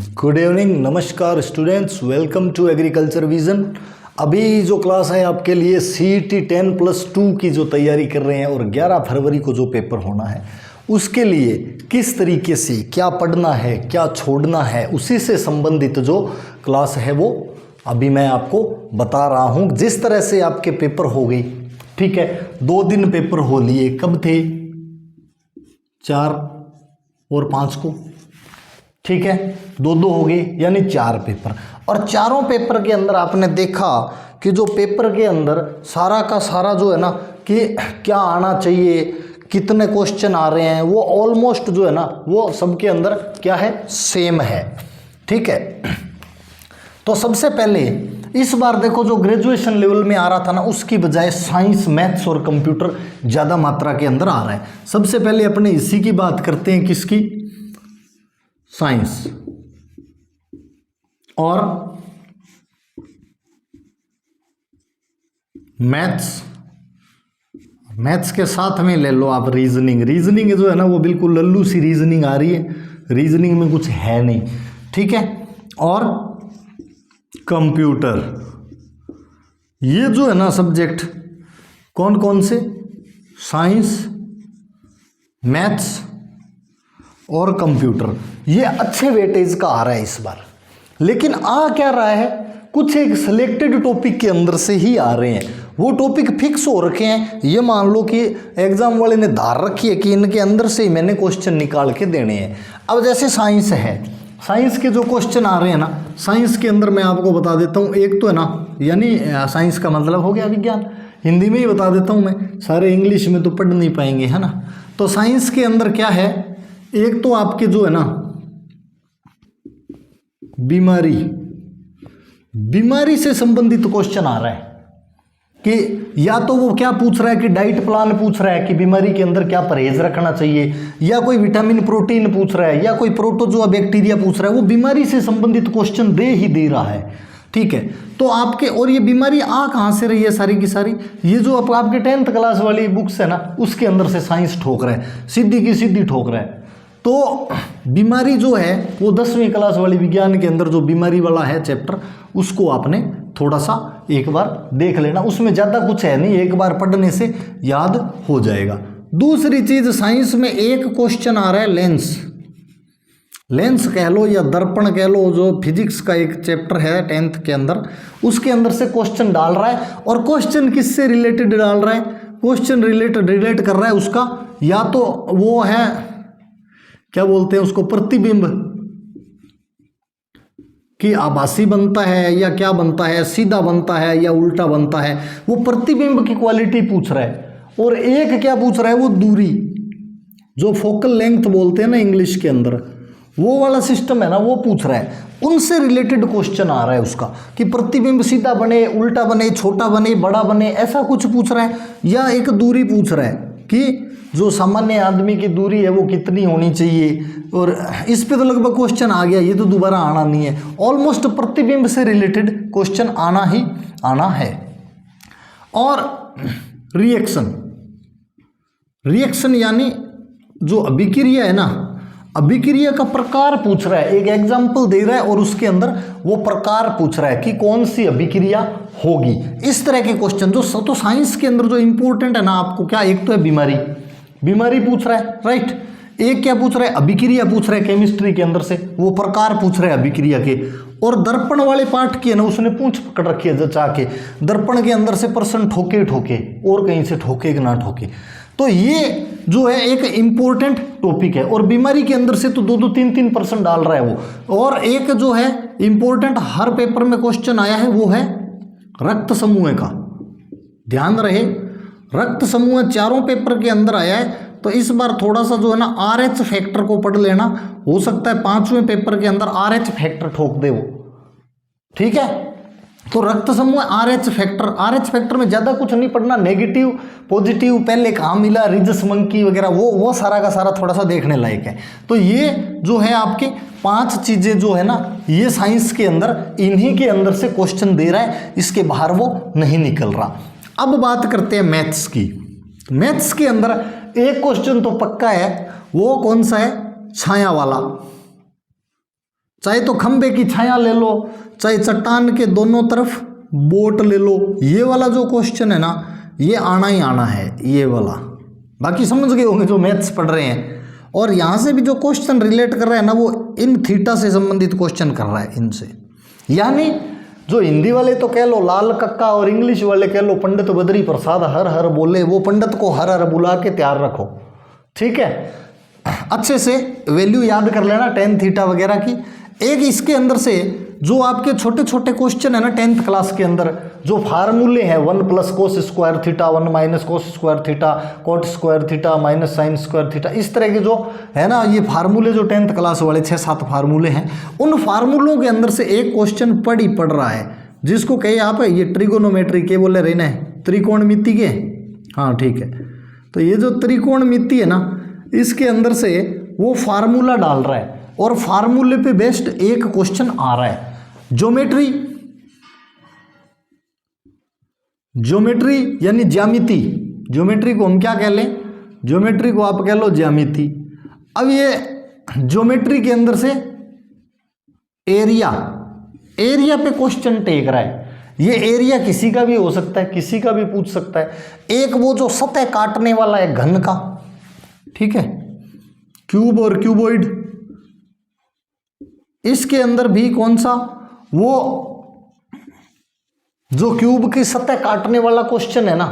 Good evening, नमस्कार students, welcome to agriculture vision. अभी जो क्लास है आपके लिए CET 10+2 की जो तैयारी कर रहे हैं और 11 फरवरी को जो पेपर होना है उसके लिए किस तरीके से क्या पढ़ना है, क्या छोड़ना है, उसी से संबंधित जो क्लास है वो अभी मैं आपको बता रहा हूँ। जिस तरह से आपके पेपर हो गई, ठीक है, 2 दिन पेपर हो लिए, कब थे? 4 और 5 को, ठीक है, 2 हो गए यानी 4 पेपर। और चारों पेपर के अंदर आपने देखा कि जो पेपर के अंदर सारा का सारा जो है ना कि क्या आना चाहिए, कितने क्वेश्चन आ रहे हैं, वो ऑलमोस्ट जो है ना वो सबके अंदर क्या है, सेम है, ठीक है। तो सबसे पहले इस बार देखो जो ग्रेजुएशन लेवल में आ रहा था ना उसकी बजाय साइंस, मैथ्स और कंप्यूटर ज़्यादा मात्रा के अंदर आ रहा है। सबसे पहले अपने इसी की बात करते हैं, किसकी? साइंस और मैथ्स। मैथ्स के साथ में ले लो आप रीजनिंग। रीजनिंग जो है ना वो बिल्कुल लल्लू सी रीजनिंग आ रही है, रीजनिंग में कुछ है नहीं, ठीक है। और कंप्यूटर, ये जो है ना सब्जेक्ट कौन कौन से? साइंस, मैथ्स और कंप्यूटर, ये अच्छे वेटेज का आ रहा है इस बार। लेकिन आ क्या रहा है, कुछ एक सिलेक्टेड टॉपिक के अंदर से ही आ रहे हैं। वो टॉपिक फिक्स हो रखे हैं, ये मान लो कि एग्जाम वाले ने धार रखी है कि इनके अंदर से ही मैंने क्वेश्चन निकाल के देने हैं। अब जैसे साइंस है, साइंस के जो क्वेश्चन आ रहे हैं ना, साइंस के अंदर मैं आपको बता देता हूँ। एक तो है ना, यानी साइंस का मतलब हो गया विज्ञान, हिंदी में ही बता देता हूँ मैं, सारे इंग्लिश में तो पढ़ नहीं पाएंगे, है ना। तो साइंस के अंदर क्या है, एक तो आपके जो है ना बीमारी से संबंधित क्वेश्चन आ रहा है कि या तो वो क्या पूछ रहा है कि डाइट प्लान पूछ रहा है कि बीमारी के अंदर क्या परहेज रखना चाहिए, या कोई विटामिन प्रोटीन पूछ रहा है, या कोई प्रोटोजोआ बैक्टीरिया पूछ रहा है। वो बीमारी से संबंधित क्वेश्चन दे ही दे रहा है, ठीक है। तो आपके, और ये बीमारी आ कहाँ से रही है सारी की सारी, ये जो आपके 10th क्लास वाली बुक्स है ना उसके अंदर से साइंस ठोक रहा है, सीधी की सीधी ठोक रहा है। तो बीमारी जो है वो 10वीं क्लास वाली विज्ञान के अंदर जो बीमारी वाला है चैप्टर, उसको आपने थोड़ा सा एक बार देख लेना, उसमें ज़्यादा कुछ है नहीं, एक बार पढ़ने से याद हो जाएगा। दूसरी चीज़, साइंस में एक क्वेश्चन आ रहा है लेंस कह लो या दर्पण कह लो, जो फिजिक्स का एक चैप्टर है 10th के अंदर, उसके अंदर से क्वेश्चन डाल रहा है। और क्वेश्चन किससे रिलेटेड डाल रहा है? क्वेश्चन रिलेट कर रहा है उसका, या तो वो है क्या बोलते हैं उसको, प्रतिबिंब कि आभासी बनता है या क्या बनता है, सीधा बनता है या उल्टा बनता है, वो प्रतिबिंब की क्वालिटी पूछ रहा है। और एक क्या पूछ रहा है, वो दूरी, जो फोकल लेंथ बोलते हैं ना इंग्लिश के अंदर, वो वाला सिस्टम है ना, वो पूछ रहा है। उनसे रिलेटेड क्वेश्चन आ रहा है उसका कि प्रतिबिंब सीधा बने, उल्टा बने, छोटा बने, बड़ा बने, ऐसा कुछ पूछ रहा है। या एक दूरी पूछ रहा है कि जो सामान्य आदमी की दूरी है वो कितनी होनी चाहिए, और इस पे तो लगभग क्वेश्चन आ गया, ये तो दोबारा आना नहीं है। ऑलमोस्ट प्रतिबिंब से रिलेटेड क्वेश्चन आना ही आना है। और रिएक्शन यानी जो अभिक्रिया है ना, अभिक्रिया का प्रकार पूछ रहा है, एक एग्जाम्पल दे रहा है और उसके अंदर वो प्रकार पूछ रहा है कि कौन सी अभिक्रिया होगी। इस तरह के क्वेश्चन जो तो साइंस के अंदर जो इंपॉर्टेंट है ना आपको, क्या, एक तो है बीमारी पूछ रहा है, राइट। एक क्या पूछ रहा है, अभिक्रिया पूछ रहा है केमिस्ट्री के अंदर से, वो प्रकार पूछ रहे हैं अभिक्रिया के। और दर्पण वाले पार्ट की है ना, उसने पूंछ पकड़ रखी है जचा के, दर्पण के अंदर से प्रश्न ठोके और कहीं से ठोके कि ना ठोके। तो ये जो है एक इंपॉर्टेंट टॉपिक है। और बीमारी के अंदर से तो 2-2, 3-3 % डाल रहा है वो। और एक जो है इंपॉर्टेंट हर पेपर में क्वेश्चन आया है, वो है रक्त समूह का। ध्यान रहे, रक्त समूह चारों पेपर के अंदर आया है। तो इस बार थोड़ा सा जो है ना RH फैक्टर को पढ़ लेना, हो सकता है 5वें पेपर के अंदर RH फैक्टर ठोक दे वो, ठीक है। तो रक्त समूह RH फैक्टर में ज़्यादा कुछ नहीं पढ़ना, नेगेटिव पॉजिटिव पहले कहाँ मिला, रिजस मंकी वगैरह, वो सारा का सारा थोड़ा सा देखने लायक है। तो ये जो है आपके 5 चीज़ें जो है ना, ये साइंस के अंदर इन्हीं के अंदर से क्वेश्चन दे रहा है, इसके बाहर वो नहीं निकल रहा। अब बात करते हैं मैथ्स की। मैथ्स के अंदर एक क्वेश्चन तो पक्का है, वो कौन सा है? छाया वाला। चाहे तो खंबे की छाया ले लो, चाहे चट्टान के दोनों तरफ बोट ले लो, ये वाला जो क्वेश्चन है ना ये आना ही आना है ये वाला। बाकी समझ गए होंगे जो मैथ्स पढ़ रहे हैं। और यहाँ से भी जो क्वेश्चन रिलेट कर रहा है ना वो इन थीटा से संबंधित क्वेश्चन कर रहा है इनसे। यानी जो हिंदी वाले तो कह लो लाल कक्का और इंग्लिश वाले कह लो पंडित बद्री प्रसाद हर हर बोले, वो पंडित को हर हर बुला के तैयार रखो, ठीक है। अच्छे से वैल्यू याद कर लेना टेन थीटा वगैरह की। एक इसके अंदर से जो आपके छोटे छोटे क्वेश्चन है ना 10th क्लास के अंदर जो फार्मूले हैं 1 + cos square theta, 1 - cos square theta, cot square theta, -sin square theta, इस तरह के जो है ना ये फार्मूले जो 10th क्लास वाले 6-7 फार्मूले हैं, उन फार्मूलों के अंदर से एक क्वेश्चन पढ़ रहा है जिसको कहे आप ये ट्रिगोनोमेट्री के बोले रहना है, त्रिकोणमिति के, हाँ ठीक है। तो ये जो त्रिकोणमिति है ना इसके अंदर से वो फार्मूला डाल रहा है और फार्मूले पे बेस्ड एक क्वेश्चन आ रहा है। ज्योमेट्री यानी ज्यामिति, ज्योमेट्री को हम क्या कह लें, ज्योमेट्री को आप कह लो ज्यामिति। अब ये ज्योमेट्री के अंदर से एरिया पे क्वेश्चन टेक रहा है। ये एरिया किसी का भी हो सकता है, किसी का भी पूछ सकता है। एक वो जो सतह काटने वाला है घन का, ठीक है, क्यूब और क्यूबॉइड, इसके अंदर भी कौन सा वो जो क्यूब की सतह काटने वाला क्वेश्चन है ना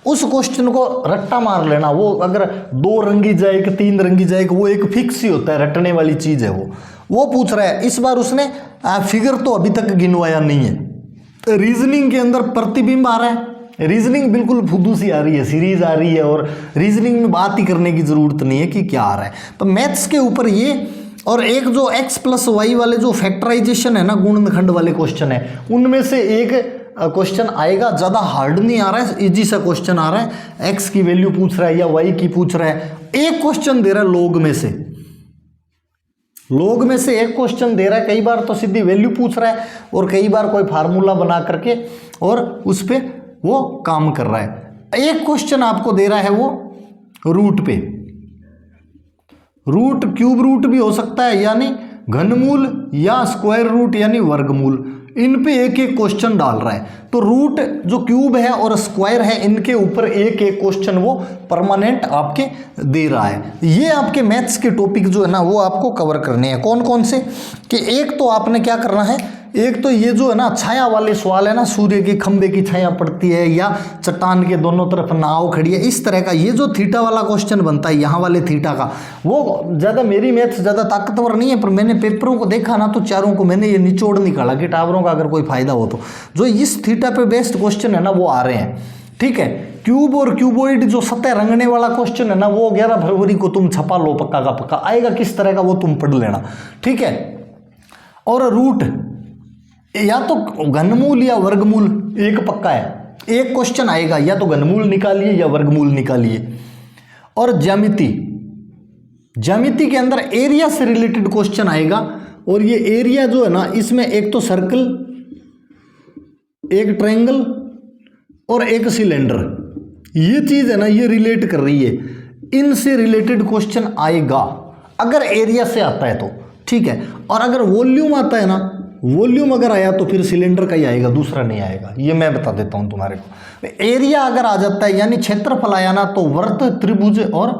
उस क्वेश्चन को रट्टा मार लेना। वो अगर 2 रंगी जाए कि 3 रंगी जाए वो एक फिक्स ही होता है, रटने वाली चीज है वो पूछ रहा है। इस बार उसने फिगर तो अभी तक गिनवाया नहीं है। रीजनिंग के अंदर प्रतिबिंब आ रहा है, रीजनिंग बिल्कुल फुद्दू सी आ रही है, सीरीज आ रही है और रीजनिंग में बात ही करने की जरूरत नहीं है कि क्या आ रहा है। तो मैथ्स के ऊपर ये और एक जो x + y वाले जो फैक्टराइजेशन है ना गुणनखंड वाले क्वेश्चन है उनमें से एक क्वेश्चन आएगा, ज़्यादा हार्ड नहीं आ रहा है, इजी सा क्वेश्चन आ रहा है। x की वैल्यू पूछ रहा है या y की पूछ रहा है, एक क्वेश्चन दे रहा है लोग में से एक क्वेश्चन दे रहा है। कई बार तो सीधी वैल्यू पूछ रहा है और कई बार कोई फार्मूला बना करके और उस पर वो काम कर रहा है। एक क्वेश्चन आपको दे रहा है वो रूट पे, रूट क्यूब रूट भी हो सकता है यानी घनमूल या स्क्वायर रूट यानी वर्गमूल, इन पे एक एक क्वेश्चन डाल रहा है। तो रूट जो क्यूब है और स्क्वायर है इनके ऊपर एक एक क्वेश्चन वो परमानेंट आपके दे रहा है। ये आपके मैथ्स के टॉपिक जो है ना वो आपको कवर करने हैं। कौन कौन से कि एक तो आपने क्या करना है, एक तो ये जो है ना छाया वाले सवाल है ना, सूर्य के खंबे की छाया पड़ती है या चट्टान के दोनों तरफ नाव खड़ी है, इस तरह का ये जो थीटा वाला क्वेश्चन बनता है यहाँ वाले थीटा का, वो ज़्यादा मेरी मैथ्स ज़्यादा ताकतवर नहीं है पर मैंने पेपरों को देखा ना तो चारों को मैंने ये निचोड़ निकाला कि टावरों का अगर कोई फायदा हो तो जो इस थीटा पे बेस्ड क्वेश्चन है ना वो आ रहे हैं, ठीक है। क्यूब और क्यूबॉइड जो सतह रंगने वाला क्वेश्चन है ना वो 11 फरवरी को तुम छपा लो, पक्का का पक्का आएगा, किस तरह का वो तुम पढ़ लेना, ठीक है। और रूट या तो घनमूल या वर्गमूल एक पक्का है, एक क्वेश्चन आएगा या तो घनमूल निकालिए या वर्गमूल निकालिए। और ज्यामिति, ज्यामिति के अंदर एरिया से रिलेटेड क्वेश्चन आएगा और ये एरिया जो है ना इसमें एक तो सर्कल, एक ट्रायंगल और एक सिलेंडर, ये चीज है ना ये रिलेट कर रही है, इनसे रिलेटेड क्वेश्चन आएगा अगर एरिया से आता है तो, ठीक है। और अगर वॉल्यूम आता है ना, वॉल्यूम अगर आया तो फिर सिलेंडर का ही आएगा, दूसरा नहीं आएगा, ये मैं बता देता हूं तुम्हारे को। एरिया अगर आ जाता है यानी क्षेत्रफल आया ना तो वर्त, त्रिभुज और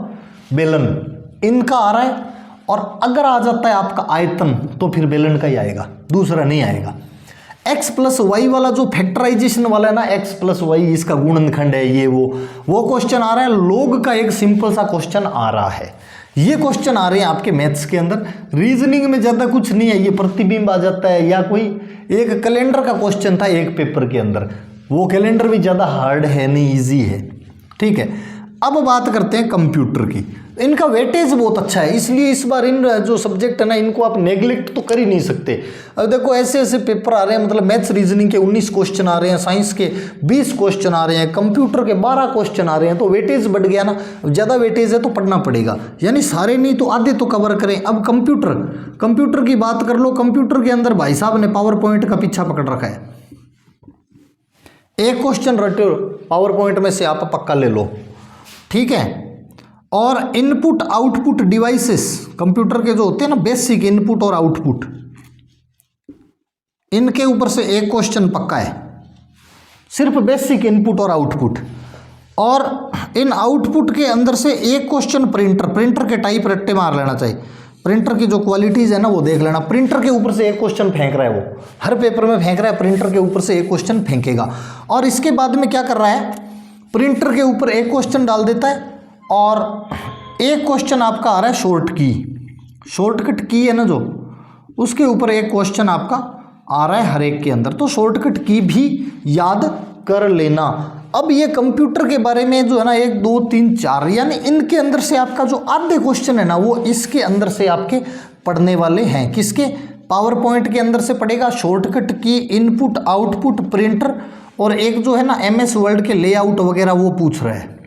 बेलन इनका आ रहा है। और अगर आ जाता है आपका आयतन तो फिर बेलन का ही आएगा, दूसरा नहीं आएगा। x + y वाला जो फैक्टराइजेशन वाला है ना, x + y इसका गुणनखंड है, ये वो क्वेश्चन आ रहा है। लोग का एक सिंपल सा क्वेश्चन आ रहा है, ये क्वेश्चन आ रहे हैं आपके मैथ्स के अंदर। रीजनिंग में ज़्यादा कुछ नहीं है, ये प्रतिबिंब आ जाता है या कोई एक कैलेंडर का क्वेश्चन था एक पेपर के अंदर, वो कैलेंडर भी ज़्यादा हार्ड है नहीं, इजी है, ठीक है। अब बात करते हैं कंप्यूटर की। इनका वेटेज बहुत अच्छा है, इसलिए इस बार इन जो सब्जेक्ट है ना इनको आप नेग्लेक्ट तो कर ही नहीं सकते। अब देखो ऐसे ऐसे पेपर आ रहे हैं, मतलब मैथ्स रीजनिंग के 19 क्वेश्चन आ रहे हैं, साइंस के 20 क्वेश्चन आ रहे हैं, कंप्यूटर के 12 क्वेश्चन आ रहे हैं, तो वेटेज बढ़ गया ना, ज़्यादा वेटेज है तो पढ़ना पड़ेगा, यानी सारे नहीं तो आधे तो कवर करें। अब कंप्यूटर की बात कर लो। कंप्यूटर के अंदर भाई साहब ने पावर पॉइंट का पीछा पकड़ रखा है, एक क्वेश्चन रटो पावर पॉइंट में से आप पक्का ले लो, ठीक है। और इनपुट आउटपुट डिवाइसेस कंप्यूटर के जो होते हैं ना, बेसिक इनपुट और आउटपुट, इनके ऊपर से एक क्वेश्चन पक्का है, सिर्फ बेसिक इनपुट और आउटपुट। और इन आउटपुट के अंदर से एक क्वेश्चन प्रिंटर के टाइप रट्टे मार लेना चाहिए, प्रिंटर की जो क्वालिटीज़ है ना वो देख लेना। प्रिंटर के ऊपर से एक क्वेश्चन फेंक रहा है, वो हर पेपर में फेंक रहा है, प्रिंटर के ऊपर से एक क्वेश्चन फेंकेगा। और इसके बाद में क्या कर रहा है, प्रिंटर के ऊपर एक क्वेश्चन डाल देता है और एक क्वेश्चन आपका आ रहा है शॉर्टकट की है ना जो, उसके ऊपर एक क्वेश्चन आपका आ रहा है हर एक के अंदर, तो शॉर्टकट की भी याद कर लेना। अब ये कंप्यूटर के बारे में जो है ना 1 2 3 4 यानी इनके अंदर से आपका जो आधे क्वेश्चन है ना वो इसके अंदर से आपके पढ़ने वाले हैं। किसके, पावर पॉइंट के अंदर से पढ़ेगा, शॉर्टकट की, इनपुट आउटपुट, प्रिंटर, और एक जो है ना MS वर्ड के लेआउट वगैरह वो पूछ रहा है।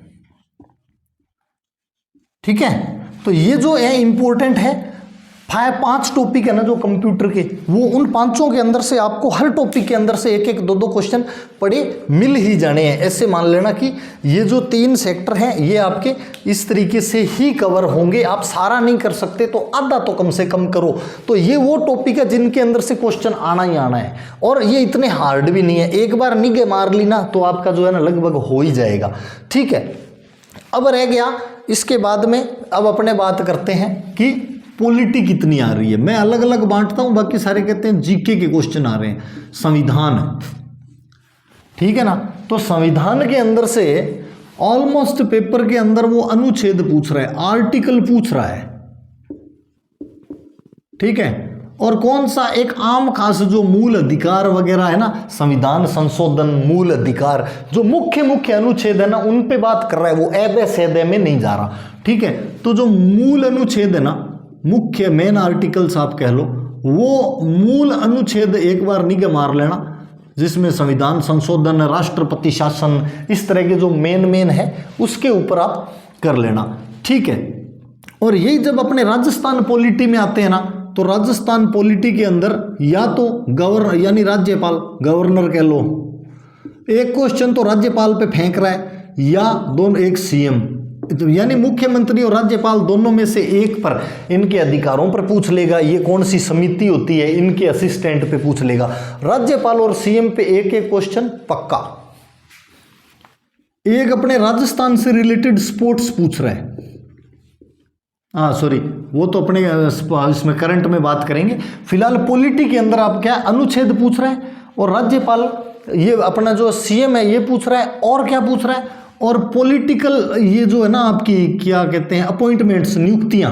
ठीक है, तो ये जो है इंपॉर्टेंट है। 5 टॉपिक है ना जो कंप्यूटर के, वो उन 5 के अंदर से आपको हर टॉपिक के अंदर से 1 2 क्वेश्चन पढ़े मिल ही जाने हैं। ऐसे मान लेना कि ये जो 3 सेक्टर हैं ये आपके इस तरीके से ही कवर होंगे। आप सारा नहीं कर सकते तो आधा तो कम से कम करो। तो ये वो टॉपिक है जिनके अंदर से क्वेश्चन आना ही आना है, और ये इतने हार्ड भी नहीं है। एक बार निगाह मार ली ना तो आपका जो है ना लगभग हो ही जाएगा। ठीक है, अब रह गया इसके बाद में, अब अपने बात करते हैं कि पॉलिटी कितनी आ रही है। मैं अलग अलग बांटता हूं, बाकी सारे कहते हैं जीके के क्वेश्चन आ रहे हैं। संविधान, ठीक है ना, तो संविधान के अंदर से ऑलमोस्ट पेपर के अंदर वो अनुच्छेद पूछ रहा है, आर्टिकल पूछ रहा है। ठीक है, और कौन सा एक आम खास जो मूल अधिकार वगैरह है ना, संविधान संशोधन, मूल अधिकार, जो मुख्य अनुच्छेद है ना उन पे बात कर रहा है, वो ऐबे सैदे में नहीं जा रहा। ठीक है, तो जो मूल अनुच्छेद है ना, मुख्य मेन आर्टिकल्स आप कह लो, वो मूल अनुच्छेद एक बार निगाह मार लेना, जिसमें संविधान संशोधन, राष्ट्रपति शासन, इस तरह के जो मेन है उसके ऊपर आप कर लेना। ठीक है, और यही जब अपने राजस्थान पॉलिटी में आते हैं ना, तो राजस्थान पॉलिटी के अंदर या तो गवर्नर यानी राज्यपाल, गवर्नर कह लो, एक क्वेश्चन तो राज्यपाल पे फेंक रहा है, या एक CM यानी मुख्यमंत्री और राज्यपाल दोनों में से एक पर इनके अधिकारों पर पूछ लेगा। ये कौन सी समिति होती है, इनके असिस्टेंट पे पूछ लेगा। राज्यपाल और CM पे एक क्वेश्चन पक्का। एक अपने राजस्थान से रिलेटेड स्पोर्ट्स पूछ रहा है, सॉरी वो तो अपने इसमें करंट में बात करेंगे। फिलहाल पॉलिटी के अंदर आप क्या अनुच्छेद पूछ रहे हैं, और राज्यपाल ये अपना जो CM है ये पूछ रहा है, और क्या पूछ रहा है, और पॉलिटिकल ये जो है ना आपकी क्या कहते हैं, अपॉइंटमेंट्स, नियुक्तियां,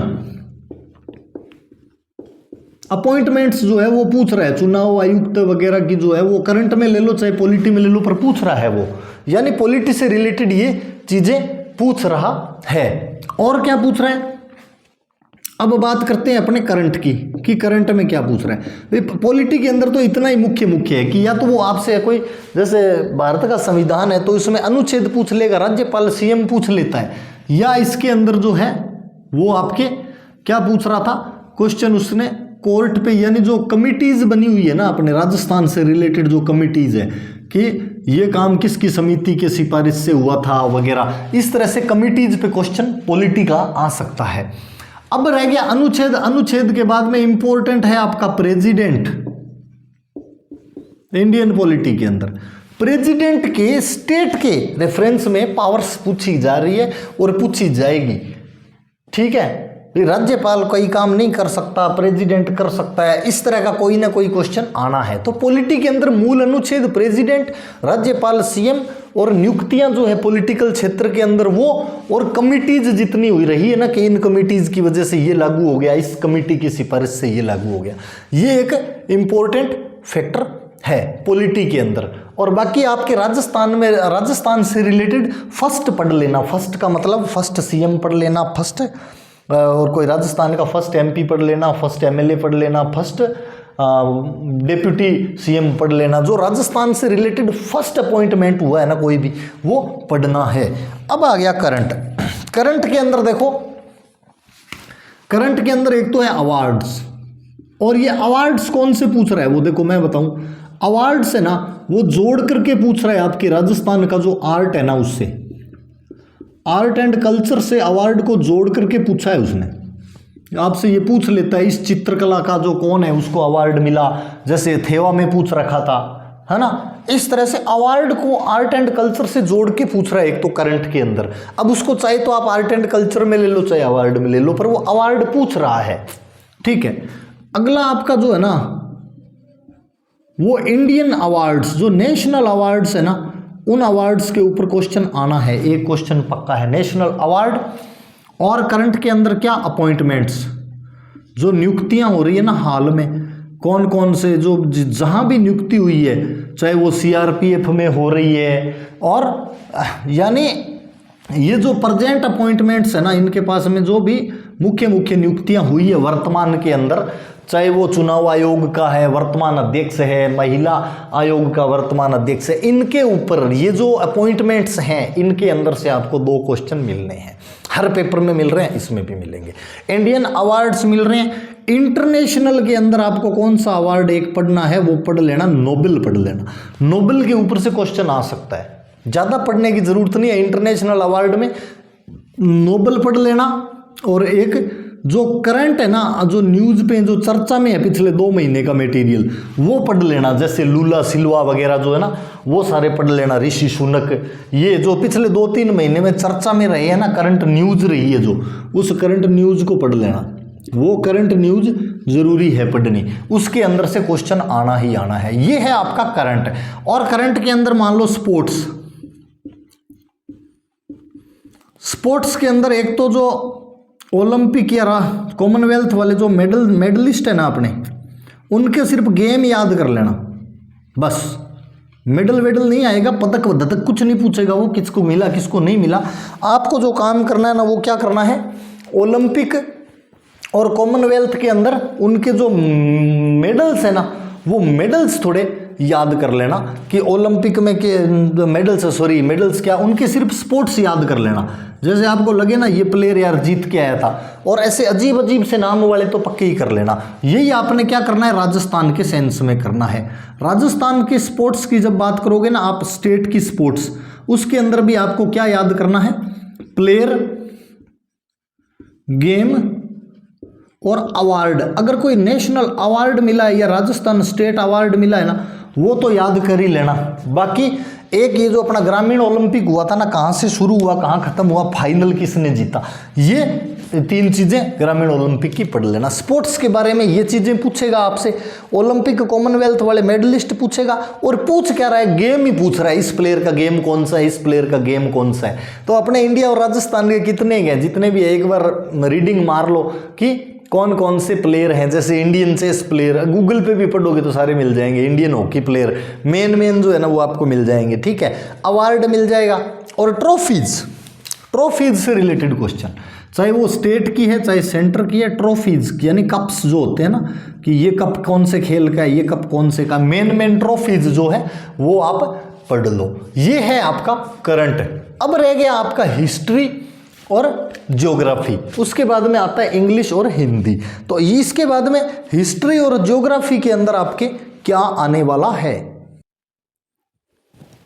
अपॉइंटमेंट्स जो है वो पूछ रहा है। चुनाव आयुक्त वगैरह की जो है वो करंट में ले लो चाहे पॉलिटी में ले लो, पर पूछ रहा है वो, यानी पॉलिटी से रिलेटेड ये चीजें पूछ रहा है। और क्या पूछ रहा है, अब बात करते हैं अपने करंट की, कि करंट में क्या पूछ रहा है। पॉलिटी के अंदर तो इतना ही मुख्य है कि या तो वो आपसे कोई, जैसे भारत का संविधान है तो इसमें अनुच्छेद पूछ लेगा, राज्यपाल CM पूछ लेता है, या इसके अंदर जो है वो आपके क्या पूछ रहा था क्वेश्चन, उसने कोर्ट पे, यानी जो कमिटीज बनी हुई है ना अपने राजस्थान से रिलेटेड जो कमिटीज है, कि ये काम किसकी समिति के सिफारिश से हुआ था वगैरह, इस तरह से कमिटीज पे क्वेश्चन पॉलिटी का आ सकता है। अब रह गया अनुच्छेद। अनुच्छेद के बाद में इंपॉर्टेंट है आपका प्रेसिडेंट। इंडियन पॉलिटी के अंदर प्रेसिडेंट के स्टेट के रेफरेंस में पावर्स पूछी जा रही है और पूछी जाएगी। ठीक है, राज्यपाल कोई काम नहीं कर सकता, प्रेसिडेंट कर सकता है, इस तरह का कोई ना कोई क्वेश्चन आना है। तो पॉलिटी के अंदर मूल अनुच्छेद, प्रेसिडेंट, राज्यपाल, CM, और नियुक्तियां जो है पॉलिटिकल क्षेत्र के अंदर वो, और कमिटीज जितनी हुई रही है ना कि इन कमिटीज की वजह से ये लागू हो गया, इस कमिटी की सिफारिश से ये लागू हो गया, ये एक इंपॉर्टेंट फैक्टर है पॉलिटी के अंदर। और बाकी आपके राजस्थान में, राजस्थान से रिलेटेड फर्स्ट पढ़ लेना, फर्स्ट का मतलब फर्स्ट CM पढ़ लेना, फर्स्ट, और कोई राजस्थान का फर्स्ट MP पढ़ लेना, फर्स्ट MLA पढ़ लेना, फर्स्ट डेप्यूटी CM पढ़ लेना। जो राजस्थान से रिलेटेड फर्स्ट अपॉइंटमेंट हुआ है ना कोई भी, वो पढ़ना है। अब आ गया करंट। करंट के अंदर देखो, करंट के अंदर एक तो है अवार्ड्स, और ये अवार्ड्स कौन से पूछ रहा है वो देखो मैं बताऊं। अवार्ड्स है ना वो जोड़ करके पूछ रहा है आपके राजस्थान का जो आर्ट है ना उससे, आर्ट एंड कल्चर से अवार्ड को जोड़ करके पूछा है उसने। आपसे ये पूछ लेता है इस चित्रकला का जो कौन है उसको अवार्ड मिला, जैसे थेवा में पूछ रखा था, है ना। इस तरह से अवार्ड को आर्ट एंड कल्चर से जोड़ के पूछ रहा है एक तो करंट के अंदर। अब उसको चाहे तो आप आर्ट एंड कल्चर में ले लो चाहे अवार्ड में ले लो, पर वो अवार्ड पूछ रहा है, ठीक है। अगला आपका जो है ना वो इंडियन अवार्ड्स, जो नेशनल अवार्ड्स है ना, उन अवार्ड्स के ऊपर क्वेश्चन आना है। एक क्वेश्चन पक्का है, नेशनल अवार्ड और करंट के अंदर क्या अपॉइंटमेंट्स, जो नियुक्तियां हो रही है ना हाल में, कौन कौन से जो जहां भी नियुक्ति हुई है, चाहे वो सीआरपीएफ में हो रही है, और यानी ये जो प्रेजेंट अपॉइंटमेंट्स है ना, इनके पास में जो भी मुख्य मुख्य नियुक्तियां हुई है वर्तमान के अंदर, चाहे वो चुनाव आयोग का है वर्तमान अध्यक्ष है, महिला आयोग का वर्तमान अध्यक्ष है, इनके ऊपर ये जो अपॉइंटमेंट्स हैं इनके अंदर से आपको 2 क्वेश्चन मिलने हैं। हर पेपर में मिल रहे हैं, इसमें भी मिलेंगे। इंडियन अवार्ड्स मिल रहे हैं। इंटरनेशनल के अंदर आपको कौन सा अवार्ड एक पढ़ना है वो पढ़ लेना, नोबेल पढ़ लेना। नोबेल के ऊपर से क्वेश्चन आ सकता है, ज़्यादा पढ़ने की जरूरत नहीं है। इंटरनेशनल अवार्ड में नोबेल पढ़ लेना, और एक जो करंट है ना, जो न्यूज़ पे जो चर्चा में है पिछले 2 महीने का मटेरियल, वो पढ़ लेना। जैसे लूला सिल्वा वगैरह जो है ना, वो सारे पढ़ लेना। ऋषि सुनक, ये जो पिछले 2-3 महीने में चर्चा में रहे हैं ना, करंट न्यूज़ रही है जो, उस करंट न्यूज़ को पढ़ लेना। वो करंट न्यूज़ जरूरी है पढ़नी, उसके अंदर से क्वेश्चन आना ही आना है। ये है आपका करंट। और करंट के अंदर मान लो स्पोर्ट्स, स्पोर्ट्स के अंदर एक तो जो ओलंपिक या कॉमनवेल्थ वाले जो मेडलिस्ट है ना अपने, उनके सिर्फ गेम याद कर लेना बस। मेडल वेडल नहीं आएगा, पदक वदक कुछ नहीं पूछेगा वो, किसको मिला किसको नहीं मिला। आपको जो काम करना है ना वो क्या करना है, ओलंपिक और कॉमनवेल्थ के अंदर उनके जो मेडल्स है ना, वो मेडल्स थोड़े याद कर लेना कि ओलंपिक में के मेडल्स क्या, उनके सिर्फ स्पोर्ट्स याद कर लेना। जैसे आपको लगे ना ये प्लेयर यार जीत के आया था, और ऐसे अजीब अजीब से नाम वाले तो पक्के ही कर लेना। यही आपने क्या करना है, राजस्थान के सेंस में करना है। राजस्थान के स्पोर्ट्स की जब बात करोगे ना आप, स्टेट की स्पोर्ट्स, उसके अंदर भी आपको क्या याद करना है, प्लेयर, गेम और अवार्ड। अगर कोई नेशनल अवार्ड मिला है या राजस्थान स्टेट अवार्ड मिला है ना, वो तो याद कर ही लेना। बाकी एक ये जो अपना ग्रामीण ओलंपिक हुआ था ना, कहाँ से शुरू हुआ कहाँ खत्म हुआ, फाइनल किसने जीता, ये 3 चीजें ग्रामीण ओलंपिक की पढ़ लेना। स्पोर्ट्स के बारे में ये चीजें पूछेगा आपसे, ओलंपिक कॉमनवेल्थ वाले मेडलिस्ट पूछेगा, और पूछ क्या रहा है, गेम ही पूछ रहा है। इस प्लेयर का गेम कौन सा है, इस प्लेयर का गेम कौन सा है। तो अपने इंडिया और राजस्थान के कितने गए, जितने भी है, एक बार रीडिंग मार लो कि कौन कौन से प्लेयर हैं। जैसे इंडियन चेस प्लेयर, गूगल पे भी पढ़ोगे तो सारे मिल जाएंगे। इंडियन हॉकी प्लेयर मेन जो है ना वो आपको मिल जाएंगे, ठीक है। अवार्ड मिल जाएगा, और ट्रॉफीज से रिलेटेड क्वेश्चन, चाहे वो स्टेट की है चाहे सेंटर की है। ट्रॉफीज यानी कप्स जो होते हैं ना, कि ये कप कौन से खेल का है, ये कप कौन से का, मेन ट्रॉफीज जो है वो आप पढ़ लो। ये है आपका करंट। अब रह गया आपका हिस्ट्री और ज्योग्राफी, उसके बाद में आता है इंग्लिश और हिंदी। तो इसके बाद में हिस्ट्री और ज्योग्राफी के अंदर आपके क्या आने वाला है।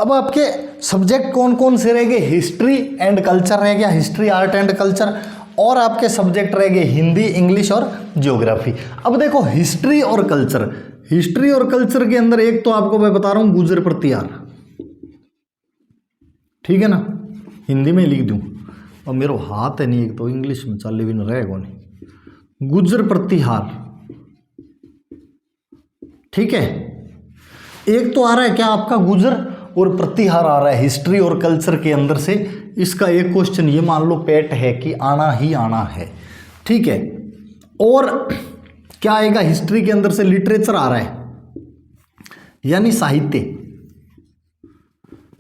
अब आपके सब्जेक्ट कौन कौन से रह गए, हिस्ट्री एंड कल्चर रह गया, हिस्ट्री आर्ट एंड कल्चर, और आपके सब्जेक्ट रह गए हिंदी, इंग्लिश और ज्योग्राफी। अब देखो हिस्ट्री और कल्चर, हिस्ट्री और कल्चर के अंदर एक तो आपको मैं बता रहा हूं गुजर प्रतिहार, ठीक है ना, हिंदी में लिख दूं, और मेरा हाथ है नहीं, एक तो इंग्लिश में चाले भी न रहेगा नहीं, गुजर प्रतिहार, ठीक है। एक तो आ रहा है क्या आपका गुजर और प्रतिहार आ रहा है हिस्ट्री और कल्चर के अंदर से। इसका एक क्वेश्चन ये मान लो पेट है कि आना ही आना है, ठीक है। और क्या आएगा, हिस्ट्री के अंदर से लिटरेचर आ रहा है, यानी साहित्य।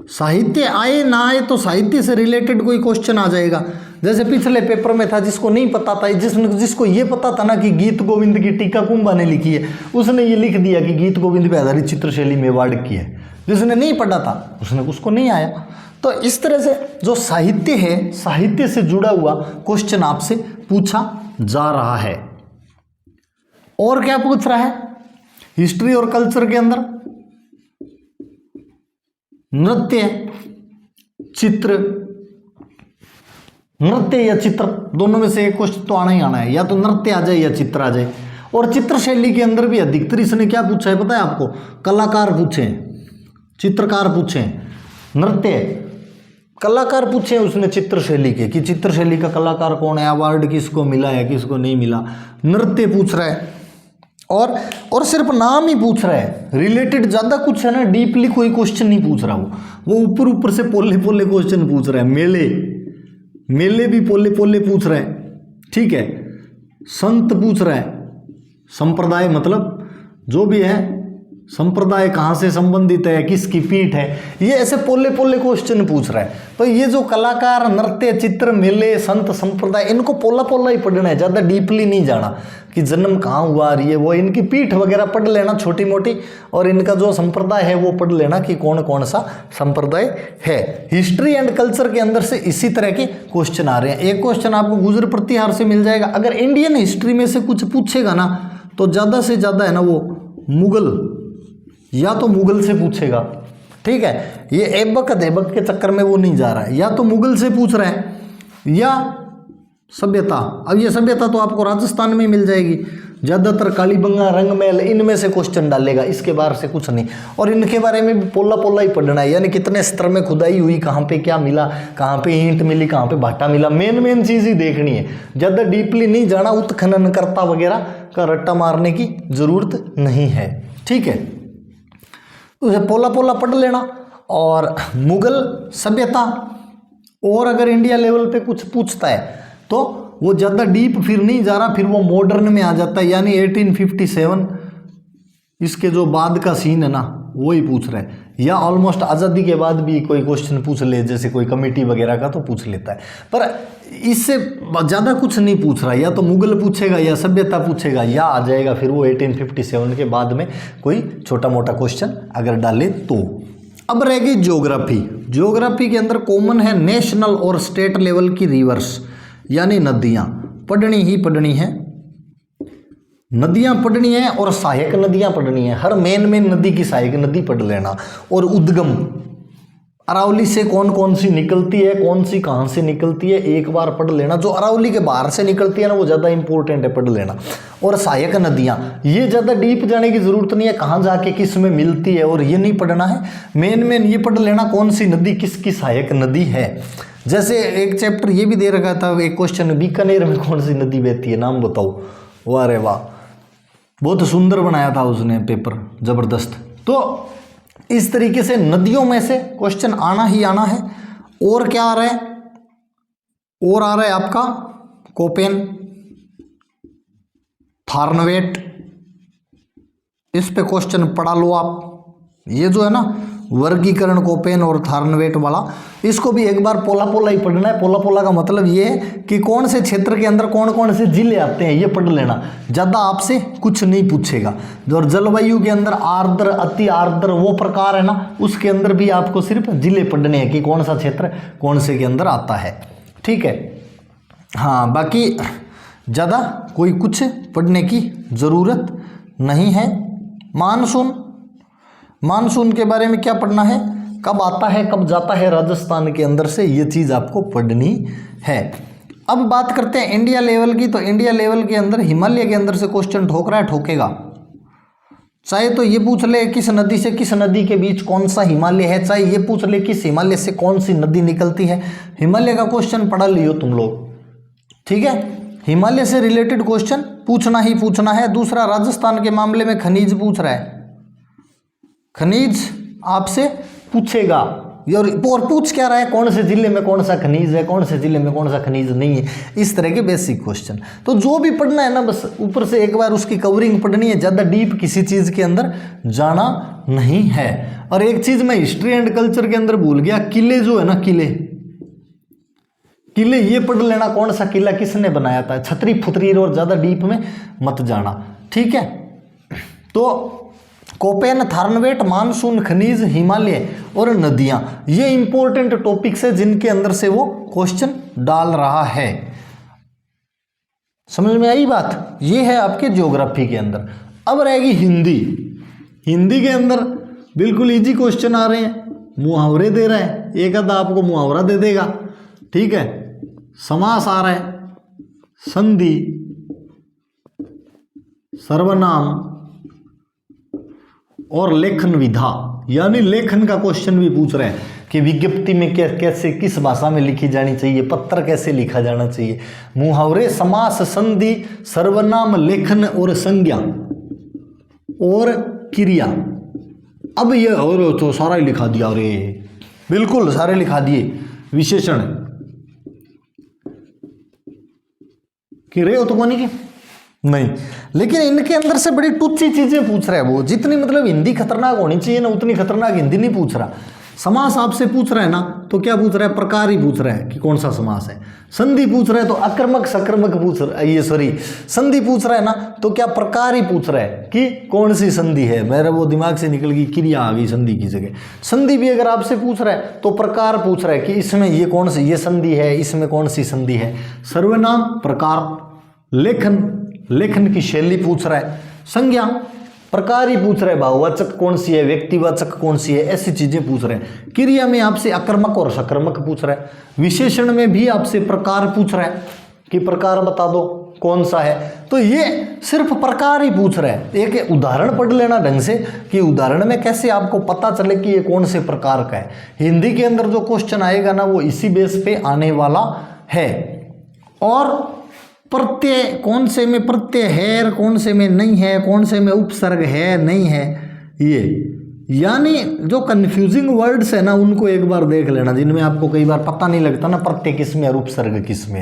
साहित्य आए ना आए तो साहित्य से रिलेटेड कोई क्वेश्चन आ जाएगा। जैसे पिछले पेपर में था, जिसको नहीं पता था, जिसको ये पता था ना कि गीत गोविंद की टीका कुंभा ने लिखी है, उसने ये लिख दिया कि गीत गोविंद पे आधारित चित्रशैली मेवाड़ की है। जिसने नहीं पढ़ा था उसको नहीं आया। तो इस तरह से जो साहित्य है, साहित्य से जुड़ा हुआ क्वेश्चन आपसे पूछा जा रहा है। और क्या पूछ रहा है हिस्ट्री और कल्चर के अंदर, नृत्य, चित्र, नृत्य या चित्र, दोनों में से एक क्वेश्चन तो आना ही आना है, या तो नृत्य आ जाए या चित्र आ जाए। और चित्र शैली के अंदर भी अधिकतर इसने क्या पूछा है पता है आपको? कलाकार पूछे, चित्रकार पूछे, नृत्य कलाकार पूछे उसने चित्र शैली के, कि चित्र शैली का कलाकार कौन है, अवार्ड किसको मिला है, किसको नहीं मिला। नृत्य पूछ रहा है और सिर्फ नाम ही पूछ रहा है, रिलेटेड ज़्यादा कुछ है ना, डीपली कोई क्वेश्चन नहीं पूछ रहा वो ऊपर ऊपर से पोले पोले क्वेश्चन पूछ रहा है। मेले भी पोले पोले पूछ रहा है, ठीक है। संत पूछ रहा है, संप्रदाय मतलब जो भी है, संप्रदाय कहाँ से संबंधित है, किसकी पीठ है, ये ऐसे पोले पोले क्वेश्चन पूछ रहा है। तो ये जो कलाकार, नृत्य, चित्र, मेले, संत, संप्रदाय, इनको पोला पोला ही पढ़ना है, ज़्यादा डीपली नहीं जाना कि जन्म कहाँ हुआ, ये वो, इनकी पीठ वगैरह पढ़ लेना छोटी मोटी, और इनका जो संप्रदाय है वो पढ़ लेना कि कौन कौन सा संप्रदाय है। हिस्ट्री एंड कल्चर के अंदर से इसी तरह के क्वेश्चन आ रहे हैं। एक क्वेश्चन आपको गुजर प्रतिहार से मिल जाएगा। अगर इंडियन हिस्ट्री में से कुछ पूछेगा ना तो ज़्यादा से ज़्यादा है ना वो मुगल, या तो मुगल से पूछेगा, ठीक है। ये ऐबक देबक के चक्कर में वो नहीं जा रहा है, या तो मुगल से पूछ रहा है या सभ्यता। अब ये सभ्यता तो आपको राजस्थान में मिल जाएगी, ज़्यादातर कालीबंगा, रंगमहल, इनमें से क्वेश्चन डालेगा, इसके बाहर से कुछ नहीं। और इनके बारे में भी पोला पोला ही पढ़ना है, यानी कितने स्तर में खुदाई हुई, कहाँ पे क्या मिला, कहाँ पे ईंट मिली, कहाँ पे भाटा मिला, मेन चीज़ ही देखनी है, ज़्यादा डीपली नहीं जाना, उत्खननकर्ता वगैरह का रट्टा मारने की ज़रूरत नहीं है, ठीक है। उसे पोला पोला पढ़ लेना। और मुगल सभ्यता, और अगर इंडिया लेवल पे कुछ पूछता है तो वो ज़्यादा डीप फिर नहीं जा रहा, फिर वो मॉडर्न में आ जाता है, यानी 1857 इसके जो बाद का सीन है ना वो ही पूछ रहा है, या ऑलमोस्ट आज़ादी के बाद भी कोई क्वेश्चन पूछ ले, जैसे कोई कमेटी वगैरह का तो पूछ लेता है, पर इससे ज़्यादा कुछ नहीं पूछ रहा। या तो मुगल पूछेगा या सभ्यता पूछेगा, या आ जाएगा फिर वो 1857 के बाद में कोई छोटा मोटा क्वेश्चन अगर डाले तो। अब रहेगी ज्योग्राफी। ज्योग्राफी के अंदर कॉमन है नेशनल और स्टेट लेवल की रिवर्स, यानी नदियाँ पढ़नी ही पढ़नी है, नदियाँ पढ़नी है और सहायक नदियाँ पढ़नी है। हर मेन नदी की सहायक नदी पढ़ लेना। और उद्गम, अरावली से कौन कौन सी निकलती है, कौन सी कहाँ से निकलती है, एक बार पढ़ लेना। जो अरावली के बाहर से निकलती है ना वो ज़्यादा इंपॉर्टेंट है, पढ़ लेना। और सहायक नदियाँ, ये ज़्यादा डीप जाने की ज़रूरत नहीं है, कहाँ जाके किस में मिलती है और ये नहीं पढ़ना है। मेन ये पढ़ लेना कौन सी नदी किसकी सहायक नदी है। जैसे एक चैप्टर ये भी दे रखा था, एक क्वेश्चन, बीकानेर में कौन सी नदी बहती है, नाम बताओ। वाह रे वाह, बहुत सुंदर बनाया था उसने पेपर, ज़बरदस्त। तो इस तरीके से नदियों में से क्वेश्चन आना ही आना है। और क्या आ रहा है, और आ रहा है आपका कोपेन, थार्नवेट, इस पे क्वेश्चन पढ़ा लो आप। ये जो है ना वर्गीकरण कोपेन और थार्नवेट वाला, इसको भी एक बार पोला पोला ही पढ़ना है। पोला पोला का मतलब ये है कि कौन से क्षेत्र के अंदर कौन कौन से जिले आते हैं, ये पढ़ लेना, ज़्यादा आपसे कुछ नहीं पूछेगा। और जलवायु के अंदर आर्द्र, अति आर्द्र वो प्रकार है ना, उसके अंदर भी आपको सिर्फ जिले पढ़ने हैं कि कौन सा क्षेत्र कौन से के अंदर आता है, ठीक है। हाँ, बाकी ज़्यादा कोई कुछ पढ़ने की ज़रूरत नहीं है। मानसून के बारे में क्या पढ़ना है, कब आता है कब जाता है राजस्थान के अंदर से, ये चीज़ आपको पढ़नी है। अब बात करते हैं इंडिया लेवल की। तो इंडिया लेवल के अंदर हिमालय के अंदर से क्वेश्चन ठोक रहा है, ठोकेगा। चाहे तो ये पूछ ले किस नदी से किस नदी के बीच कौन सा हिमालय है, चाहे ये पूछ ले किस हिमालय से कौन सी नदी निकलती है। हिमालय का क्वेश्चन पढ़ा लियो तुम लोग, ठीक है। हिमालय से रिलेटेड क्वेश्चन पूछना ही पूछना है। दूसरा, राजस्थान के मामले में खनिज पूछ रहा है, खनिज आपसे पूछेगा। और पूछ क्या रहा है, कौन से जिले में कौन सा खनिज है, कौन से जिले में कौन सा खनिज नहीं है, इस तरह के बेसिक क्वेश्चन। तो जो भी पढ़ना है ना, बस ऊपर से एक बार उसकी कवरिंग पढ़नी है, ज़्यादा डीप किसी चीज़ के अंदर जाना नहीं है। और एक चीज़ मैं हिस्ट्री एंड कल्चर के अंदर भूल गया, किले जो है ना, किले ये पढ़ लेना, कौन सा किला किसने बनाया था, छतरी फुतरी, और ज़्यादा डीप में मत जाना, ठीक है। तो कोपेन, थार्नवेट, मानसून, खनिज, हिमालय और नदियां, ये इंपॉर्टेंट टॉपिक्स है जिनके अंदर से वो क्वेश्चन डाल रहा है। समझ में आई बात। ये है आपके ज्योग्राफी के अंदर। अब रहेगी हिंदी। हिंदी के अंदर बिल्कुल इजी क्वेश्चन आ रहे हैं, मुहावरे दे रहा है, एक आधा आपको मुहावरा दे देगा, ठीक है। समास आ रहा है, संधि, सर्वनाम और लेखन विधा, यानी लेखन का क्वेश्चन भी पूछ रहे हैं कि विज्ञप्ति में कैसे किस भाषा में लिखी जानी चाहिए, पत्र कैसे लिखा जाना चाहिए, मुहावरे, समास, संधि, सर्वनाम, लेखन और संज्ञा और क्रिया। अब ये और तो सारा ही लिखा दिया, अरे बिल्कुल सारे लिखा दिए। विशेषण कि रे हो तो कौन की नहीं, लेकिन इनके अंदर से बड़ी टुच्ची चीजें पूछ रहा है वो। जितनी मतलब हिंदी खतरनाक होनी चाहिए ना, उतनी खतरनाक हिंदी नहीं पूछ रहा। समास आपसे पूछ रहा है ना, तो क्या पूछ रहा है, प्रकार ही पूछ रहा है कि कौन सा समास है। संधि पूछ रहा है तो अकर्मक सकर्मक पूछ रहा है, ये सॉरी संधि पूछ रहा है ना, तो क्या प्रकार ही पूछ रहा है कि कौन सी संधि है। मेरा वो दिमाग से निकल गई, क्रिया आ गई संधि की जगह। संधि भी अगर आपसे पूछ रहा है तो प्रकार पूछ रहा है कि इसमें ये कौन सी ये संधि है, इसमें कौन सी संधि है। सर्वनाम प्रकार, लेखन लेखन की शैली पूछ रहा है, संज्ञा प्रकार ही पूछ रहा है, भाववाचक कौन सी है, व्यक्तिवाचक कौन सी है, ऐसी चीजें पूछ रहे हैं। क्रिया में आपसे अकर्मक और सकर्मक पूछ रहा है। विशेषण में भी आपसे प्रकार पूछ रहा है कि प्रकार बता दो कौन सा है। तो ये सिर्फ प्रकार ही पूछ रहा है। एक उदाहरण पढ़ लेना ढंग से कि उदाहरण में कैसे आपको पता चले कि ये कौन से प्रकार का है। हिंदी के अंदर जो क्वेश्चन आएगा ना, वो इसी बेस पे आने वाला है। और प्रत्यय कौन से में प्रत्यय है, कौन से में नहीं है, कौन से में उपसर्ग है नहीं है, ये यानी जो कंफ्यूजिंग वर्ड्स है ना, उनको एक बार देख लेना, जिनमें आपको कई बार पता नहीं लगता ना प्रत्यय किस में और उपसर्ग किस में।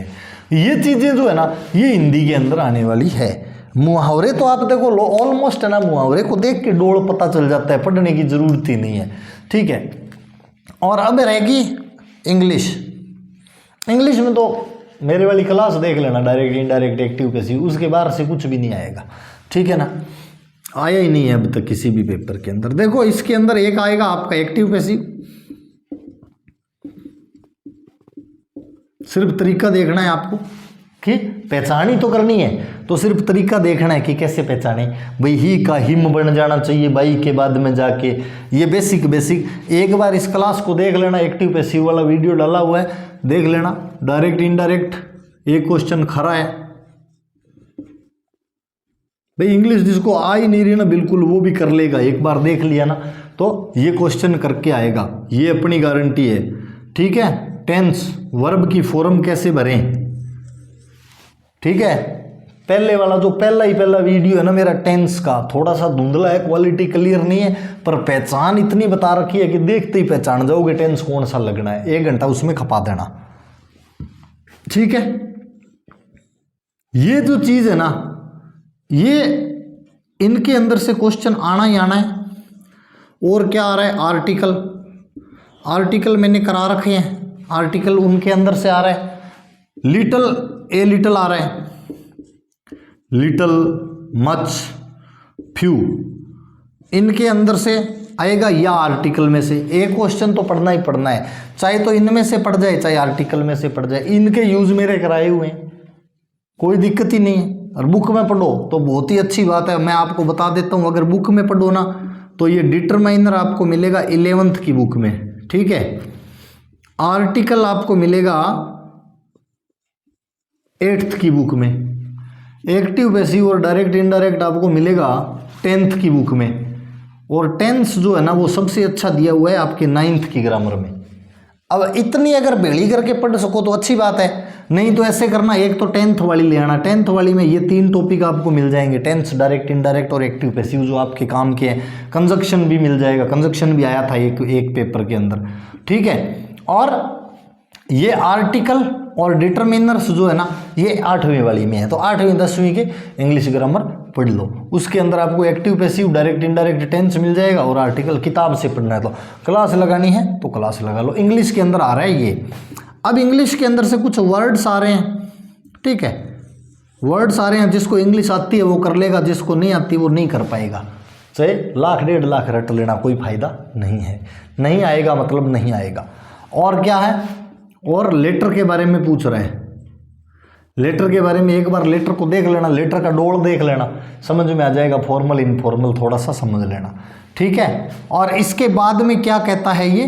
ये चीजें जो है ना, ये हिंदी के अंदर आने वाली है। मुहावरे तो आप देखो ऑलमोस्ट है ना, मुहावरे को देख के डोल पता चल जाता है, पढ़ने की जरूरत ही नहीं है। ठीक है, और अब रहेगी इंग्लिश। इंग्लिश में तो मेरे वाली क्लास देख लेना, डायरेक्ट इनडायरेक्ट एक्टिव पैसिव, उसके बाहर से कुछ भी नहीं आएगा। ठीक है ना, आया ही नहीं है अब तक किसी भी पेपर के अंदर। देखो इसके अंदर एक आएगा आपका एक्टिव पैसिव, सिर्फ तरीका देखना है आपको कि पहचानी तो करनी है, तो सिर्फ तरीका देखना है कि कैसे पहचाने। भाई ही का हिम बन जाना चाहिए बाई के बाद में जाके, ये बेसिक एक बार इस क्लास को देख लेना। एक्टिव पैसिव वाला वीडियो डाला हुआ है, देख लेना। डायरेक्ट इनडायरेक्ट एक क्वेश्चन खरा है भाई। इंग्लिश जिसको आ ही नहीं रही ना बिल्कुल, वो भी कर लेगा। एक बार देख लिया ना तो ये क्वेश्चन करके आएगा, ये अपनी गारंटी है। ठीक है, टेंस वर्ब की फॉर्म कैसे भरें। ठीक है, पहले वाला जो पहला वीडियो है ना मेरा टेंस का, थोड़ा सा धुंधला है, क्वालिटी क्लियर नहीं है, पर पहचान इतनी बता रखी है कि देखते ही पहचान जाओगे टेंस कौन सा लगना है। 1 घंटा उसमें खपा देना। ठीक है, ये जो चीज है ना, ये इनके अंदर से क्वेश्चन आना ही आना है। और क्या आ रहा है, आर्टिकल। आर्टिकल मैंने करा रखे हैं, आर्टिकल उनके अंदर से आ रहा है। लिटिल, ए लिटिल आ रहा है, लिटिल, मच, फ्यू, इनके अंदर से आएगा या आर्टिकल में से। एक क्वेश्चन तो पढ़ना ही पढ़ना है, चाहे तो इनमें से पढ़ जाए चाहे आर्टिकल में से पढ़ जाए। इनके यूज मेरे कराए हुए हैं, कोई दिक्कत ही नहीं है। और बुक में पढ़ो तो बहुत ही अच्छी बात है। मैं आपको बता देता हूँ, अगर बुक में पढ़ो ना तो ये डिटरमाइनर आपको मिलेगा 11th की बुक में। ठीक है, आर्टिकल आपको मिलेगा 8th की बुक में। एक्टिव पैसिव और डायरेक्ट इनडायरेक्ट आपको मिलेगा 10th की बुक में। और टेंस जो है ना वो सबसे अच्छा दिया हुआ है आपके 9th की ग्रामर में। अब इतनी अगर भेड़ी करके पढ़ सको तो अच्छी बात है, नहीं तो ऐसे करना, एक तो 10th वाली ले आना। 10th वाली में ये 3 टॉपिक आपको मिल जाएंगे, टेंस, डायरेक्ट इनडायरेक्ट और एक्टिव पैसिव, जो आपके काम के हैं। कंजक्शन भी मिल जाएगा, कंजक्शन भी आया था एक पेपर के अंदर। ठीक है, और ये आर्टिकल और डिटरमिनर्स जो है ना ये 8वीं वाली में है। तो 8वीं 10वीं के इंग्लिश ग्रामर पढ़ लो। उसके अंदर आपको active passive direct indirect tense मिल जाएगा और आर्टिकल किताब से पढ़ना है। तो क्लास लगानी है तो क्लास लगा लो। इंग्लिश के अंदर आ रहा है ये। अब इंग्लिश के अंदर से कुछ वर्ड्स आ रहे हैं। ठीक है, वर्ड्स आ रहे हैं, जिसको इंग्लिश आती है वो कर लेगा, जिसको नहीं आती वो नहीं कर पाएगा। चाहे 1,00,000 1,50,000 लाख रट लेना, कोई फायदा नहीं है। नहीं आएगा मतलब नहीं आएगा। और क्या है, और लेटर के बारे में पूछ रहे हैं। लेटर के बारे में एक बार लेटर को देख लेना, लेटर का डोल देख लेना, समझ में आ जाएगा। फॉर्मल इनफॉर्मल थोड़ा सा समझ लेना। ठीक है, और इसके बाद में क्या कहता है ये,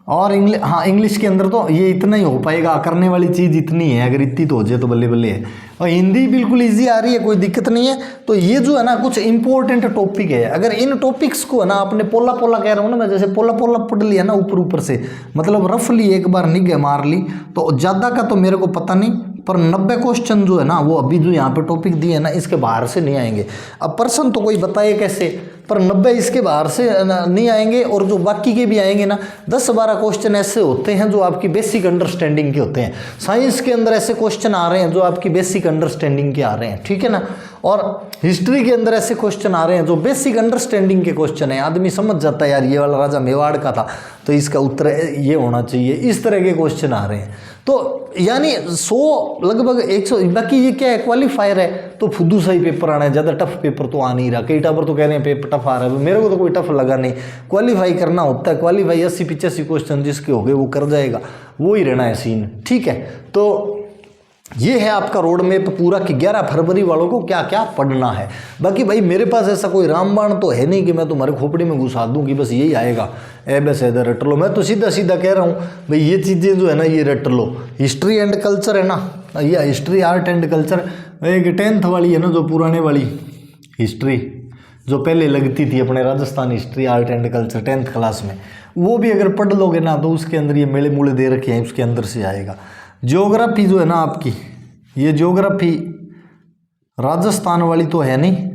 और इंग्लिश, हाँ इंग्लिश के अंदर तो ये इतना ही हो पाएगा, करने वाली चीज़ इतनी है, अगर इतनी तो हो जाए तो बल्ले बल्ले है। और हिंदी बिल्कुल इजी आ रही है, कोई दिक्कत नहीं है। तो ये जो है ना कुछ इंपॉर्टेंट टॉपिक है, अगर इन टॉपिक्स को है ना आपने पोला पोला कह रहा हूँ ना मैं, जैसे पोला पोला पढ़ लिया ना ऊपर ऊपर से, मतलब रफली एक बार निगाह मार ली, तो ज़्यादा का तो मेरे को पता नहीं, पर 90 क्वेश्चन जो है ना वो अभी जो यहाँ पे टॉपिक दिए है ना इसके बाहर से नहीं आएंगे। अब पर्सन तो कोई बताए कैसे, पर 90 इसके बाहर से नहीं आएंगे, और जो बाकी के भी आएंगे ना 10-12 क्वेश्चन ऐसे होते हैं जो आपकी बेसिक अंडरस्टैंडिंग के होते हैं। साइंस के अंदर ऐसे क्वेश्चन आ रहे हैं जो आपकी बेसिक अंडरस्टैंडिंग के आ रहे हैं, ठीक है ना। और हिस्ट्री के अंदर ऐसे क्वेश्चन आ रहे हैं जो बेसिक अंडरस्टैंडिंग के क्वेश्चन है, आदमी समझ जाता है यार ये वाला राजा मेवाड़ का था तो इसका उत्तर ये होना चाहिए, इस तरह के क्वेश्चन आ रहे हैं। तो यानी 100 लगभग 100, बाकी ये क्या है क्वालिफायर है तो फुद्दू सही पेपर आना है, ज़्यादा टफ पेपर तो आ नहीं रहा। कई टावर तो कह रहे हैं पेपर टफ आ रहा है, मेरे को तो कोई टफ लगा नहीं। क्वालिफाई करना होता है, क्वालिफाई 80-85 क्वेश्चन जिसके हो गए वो कर जाएगा, वो ही रहना है सीन, ठीक है। तो ये है आपका रोड मैप पूरा कि 11 फरवरी वालों को क्या क्या पढ़ना है। बाकी भाई मेरे पास ऐसा कोई रामबाण तो है नहीं कि मैं तुम्हारे खोपड़ी में घुसा दूं कि बस यही आएगा, ए बस इधर रट लो। मैं तो सीधा सीधा कह रहा हूँ भाई ये चीज़ें जो है ना ये रट लो। हिस्ट्री एंड कल्चर है ना, ये हिस्ट्री आर्ट एंड कल्चर, एक 10th वाली है ना जो पुराने वाली हिस्ट्री जो पहले लगती थी अपने Rajasthan history art and culture 10th class में, वो भी अगर पढ़ लोगे ना तो उसके अंदर ये मेले मूले दे रखे हैं, उसके अंदर से आएगा। ज्योग्राफी जो है ना आपकी, ये ज्योग्राफी राजस्थान वाली तो है नहीं,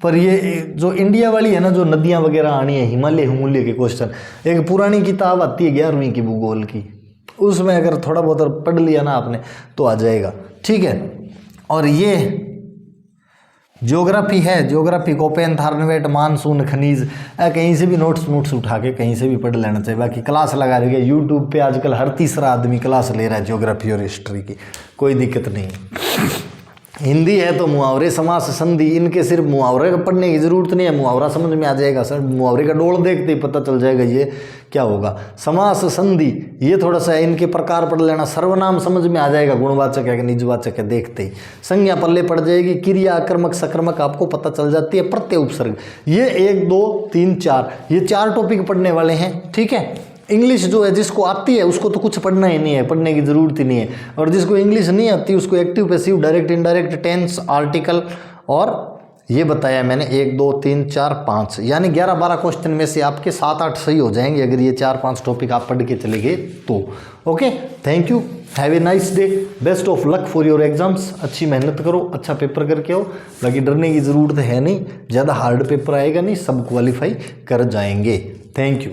पर ये जो इंडिया वाली है ना जो नदियाँ वगैरह आनी है, हिमालय के क्वेश्चन, एक पुरानी किताब आती है 11वीं की भूगोल की, उसमें अगर थोड़ा बहुत पढ़ लिया ना आपने तो आ जाएगा, ठीक है। और ये ज्योग्राफी है, ज्योग्राफी कोपेन थार्नवेट मानसून खनिज, कहीं से भी नोट्स उठा के कहीं से भी पढ़ लेना चाहिए। बाकी क्लास लगा रही है यूट्यूब पे, आजकल हर तीसरा आदमी क्लास ले रहा है ज्योग्राफी और हिस्ट्री की, कोई दिक्कत नहीं। हिंदी है तो मुहावरे समास संधि, इनके सिर्फ मुहावरे का पढ़ने की जरूरत नहीं है, मुहावरा समझ में आ जाएगा सर, मुहावरे का डोल देखते ही पता चल जाएगा ये क्या होगा। समास संधि ये थोड़ा सा इनके प्रकार पढ़ लेना, सर्वनाम समझ में आ जाएगा, गुणवाचक है कि निजवाचक है देखते ही, संज्ञा पल्ले पड़ जाएगी, क्रिया आक्रमक सकर्मक आपको पता चल जाती है, प्रत्यय उपसर्ग, ये 1 2 3 4 ये 4 टॉपिक पढ़ने वाले हैं, ठीक है। इंग्लिश जो है जिसको आती है उसको तो कुछ पढ़ना ही नहीं है, पढ़ने की ज़रूरत ही नहीं है, और जिसको इंग्लिश नहीं आती उसको active passive direct indirect tense article, और ये बताया मैंने 1 2 3 4 5 यानी 11-12 क्वेश्चन में से आपके 7-8 सही हो जाएंगे अगर ये 4-5 टॉपिक आप पढ़ के चले गए तो। Okay, thank you, have a nice day, best of luck for your exams. अच्छी मेहनत करो, अच्छा पेपर करके आओ, बाकी डरने की ज़रूरत है नहीं, ज़्यादा हार्ड पेपर आएगा नहीं, सब क्वालिफाई कर जाएंगे। Thank you.